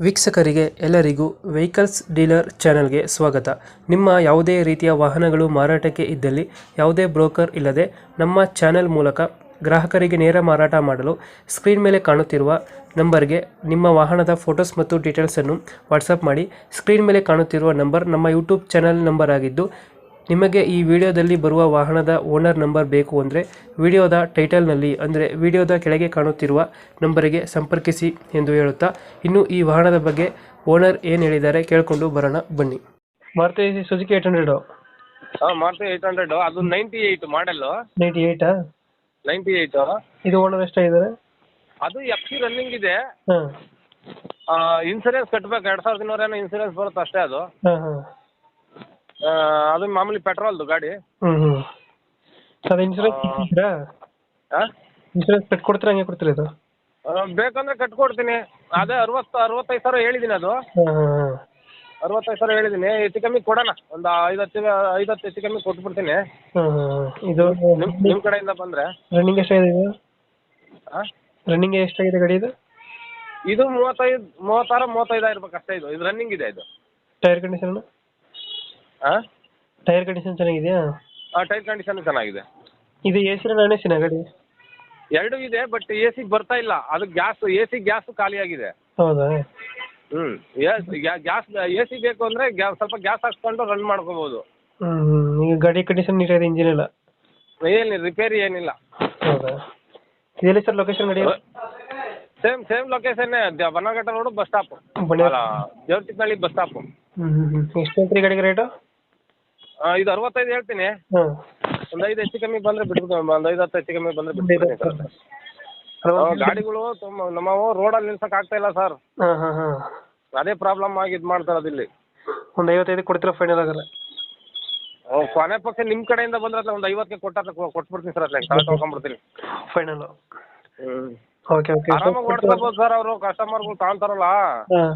ವೀಕ್ಷಕರಿಗೆ ಎಲ್ಲರಿಗೂ vehicles dealer ಚಾನೆಲ್ಗೆ ಸ್ವಾಗತ. ನಿಮ್ಮ ಯಾವುದೇ ರೀತಿಯ ವಾಹನಗಳು ಮಾರಾಟಕ್ಕೆ ಇದ್ದಲ್ಲಿ ಯಾವುದೇ ಬ್ರೋಕರ್ ಇಲ್ಲದೆ ನಮ್ಮ ಚಾನೆಲ್ ಮೂಲಕ ಗ್ರಾಹಕರಿಗೆ ನೇರ ಮಾರಾಟ ಮಾಡಲು ಸ್ಕ್ರೀನ್ ಮೇಲೆ ಕಾಣುತ್ತಿರುವ ನಂಬರ್ಗೆ ನಿಮ್ಮ ವಾಹನದ ಫೋಟೋಸ್ ಮತ್ತು ಡೀಟೇಲ್ಸನ್ನು ವಾಟ್ಸಪ್ ಮಾಡಿ. ಸ್ಕ್ರೀನ್ ಮೇಲೆ ಕಾಣುತ್ತಿರುವ ನಂಬರ್ ನಮ್ಮ ಯೂಟ್ಯೂಬ್ ಚಾನೆಲ್ ನಂಬರ್ ಆಗಿದ್ದು, ನಿಮಗೆ ಈ ವಿಡಿಯೋದಲ್ಲಿ ಬರುವ ವಾಹನದ ಓನರ್ ನಂಬರ್ ಬೇಕು ಅಂದರೆ ವಿಡಿಯೋದ ಟೈಟಲ್ನಲ್ಲಿ ಅಂದರೆ ವಿಡಿಯೋದ ಕೆಳಗೆ ಕಾಣುತ್ತಿರುವ ನಂಬರಿಗೆ ಸಂಪರ್ಕಿಸಿ ಎಂದು ಹೇಳುತ್ತಾ, ಇನ್ನು ಈ ವಾಹನದ ಬಗ್ಗೆ ಓನರ್ ಏನು ಹೇಳಿದ್ದಾರೆ ಕೇಳಿಕೊಂಡು ಬರೋಣ ಬನ್ನಿ. ಮಾರುತಿ ಸುಜುಕಿ 800. ಮಾರುತಿ 800 ಅದು 98 ಮಾಡಲ್ಲು. 98 98 ಇದು ಓನರ್ ಎಷ್ಟಾಗಿದ್ದಾರೆ? ಅದು FC ರನ್ನಿಂಗ್ ಇದೆ. ಹಾಂ ಇನ್ಸೂರೆನ್ಸ್ ಕಟ್ಟಬೇಕು, 2200 ಏನೋ ಇನ್ಸೂರೆನ್ಸ್ ಬರುತ್ತೆ ಅಷ್ಟೇ. ಅದು ಹಾಂ ಹಾಂ ಅದು ಮಾಮೂಲಿ ಪೆಟ್ರೋಲ್ದು ಗಾಡಿ. ಅದು ಇನ್ಸೂರೆನ್ಸ್ ಕೊಡ್ತೀರಾ? ಇನ್ಸೂರೆನ್ಸ್ ಕಟ್ಕೊಡ್ತೀರಾ, ಹಂಗೆ ಕೊಡ್ತೀರಾ ಇದು? ಬೇಕಂದ್ರೆ ಕಟ್ಕೊಡ್ತೀನಿ. ಅದೇ 65 ಸಾವಿರ ಹೇಳಿದ್ದೀನಿ. ಅದು ಹಾಂ ಹಾಂ 65 ಸಾವಿರ ಹೇಳಿದ್ದೀನಿ. ಹೆಚ್ಚು ಕಮ್ಮಿ ಕೊಡೋಣ, ಒಂದು 5-10 ಹೆಚ್ಚು ಕಮ್ಮಿ ಕೊಟ್ಬಿಡ್ತೀನಿ. ಹಾಂ ಹಾಂ ಇದು ನಿಮ್ಮ ಕಡೆಯಿಂದ ಬಂದರೆ. ರನ್ನಿಂಗ್ ಎಷ್ಟಾಗಿದೆ ಇದು? ಹಾಂ ರನ್ನಿಂಗ್ ಎಷ್ಟಾಗಿದೆ ಗಾಡಿ ಇದು? ಇದು 36-35 ಇರ್ಬೇಕು ಅಷ್ಟೇ. ಇದು ರನ್ನಿಂಗ್ ಇದೆ. ಇದು ಟೈರ್ ಕಂಡೀಷನ್? ಹಾಂ ಟೈರ್ ಕಂಡೀಷನ್ ಚೆನ್ನಾಗಿದೆಯಾ? ಟೈರ್ ಕಂಡೀಷನ್ ಚೆನ್ನಾಗಿದೆ. ಇದು ಎ ಸಿ ನಾನ್ ಎ ಸಿನಾ ಗಾಡಿ? ಎರಡೂ ಇದೆ, ಬಟ್ AC ಬರ್ತಾ ಇಲ್ಲ. ಅದು AC ಗ್ಯಾಸ್ ಖಾಲಿಯಾಗಿದೆ. ಹೌದಾ? ಗ್ಯಾಸ್ AC ಬೇಕು ಅಂದರೆ ಸ್ವಲ್ಪ ಗ್ಯಾಸ್ ಹಾಕ್ಸ್ಕೊಂಡು ರನ್ ಮಾಡ್ಕೋಬೋದು. ಈಗ ಗಾಡಿ ಕಂಡೀಷನ್ ನೀಟಾಗಿದೆ, ಇಂಜಿನ್ ಎಲ್ಲ? ಏನಿಲ್ಲ, ರಿಪೇರಿ ಏನಿಲ್ಲ. ಹೌದಾ? ಎಲ್ಲಿ ಸರ್ ಲೊಕೇಶನ್ ಗಾಡಿ? ಸೇಮ್ ಲೊಕೇಶನ್ನೇ, Bannerghatta road bus stop, Devatinahalli bus stop. ಎಷ್ಟು ಹೇಳ್ತೀರಿ ಗಾಡಿಗೆ ರೇಟು? ಇದು 65 ಹೇಳ್ತೀನಿ. ಹಾಂ ಒಂದು 5 ಹೆಚ್ಚು ಕಮ್ಮಿ ಬಂದರೆ ಬಿಟ್ಬಿಡ್ತೀನಿ. ಒಂದು 5-10 ಹೆಚ್ಚು ಕಮ್ಮಿ ಬಂದರೆ ಬಿಟ್ಬಿಡ್ತೀನಿ ಸರ್. ಗಾಡಿಗಳು ನಮ್ಮವು ರೋಡಲ್ಲಿ ನಿಲ್ಸಕ್ಕೆ ಆಗ್ತಾ ಇಲ್ಲ ಸರ್. ಹಾಂ ಹಾಂ ಹಾಂ ಅದೇ ಪ್ರಾಬ್ಲಮ್ ಆಗಿ ಇದು ಮಾಡ್ತಾರೆ. ಅದಿಲ್ಲಿ ಒಂದು 55 ಕೊಡ್ತೀರಾ ಫೈನಲ್ ಆಗಲ್ಲ? ಕೊನೆ ಪಕ್ಷ ನಿಮ್ಮ ಕಡೆಯಿಂದ ಬಂದ್ರೆ ಒಂದು 50ಕ್ಕೆ ಕೊಟ್ಬಿಡ್ತೀನಿ ಸರ್. ಅದ್ರಲ್ಲಿ ತಲೆ ತೊಗೊಂಡ್ಬಿಡ್ತೀನಿ ಫೈನಲ್. ಓಕೆ ಓಕೆ ಆರಾಮಾಗಿ ಓಡಿಸ್ಕೋಬೋದು ಸರ್. ಅವರು ಕಸ್ಟಮರ್ಗಳು ತಗೊಂತಾರಲ್ಲ, ಹಾಂ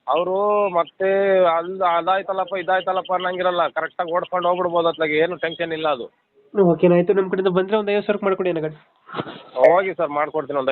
ಅವರು ಮತ್ತೆ ಅದಾಯ್ತಲ್ಲಪ್ಪ ಇದಾಯ್ತಲ್ಲಪ್ಪ ಅನ್ನಂಗಿರಲ್ಲ. ಕರೆಕ್ಟಾಗಿ ಓಡಿಸ್ಕೊಂಡು ಹೋಗ್ಬಿಡ್ಬೋದು. ಅತ್ಲಾಗೆ ಏನು ಟೆನ್ಷನ್ ಇಲ್ಲ. ಅದು ಓಕೆ ಆಯಿತು. ನಮ್ಮ ಕಡೆಯಿಂದ ಬಂದರೆ ಒಂದು 50 ಸಾವಿರ ಮಾಡ್ಕೊಡಿ ಅಣ್ಣ ಗಾಡಿ. ಹೋಗಿ ಸರ್, ಮಾಡ್ಕೊಡ್ತೀನಿ. ಒಂದು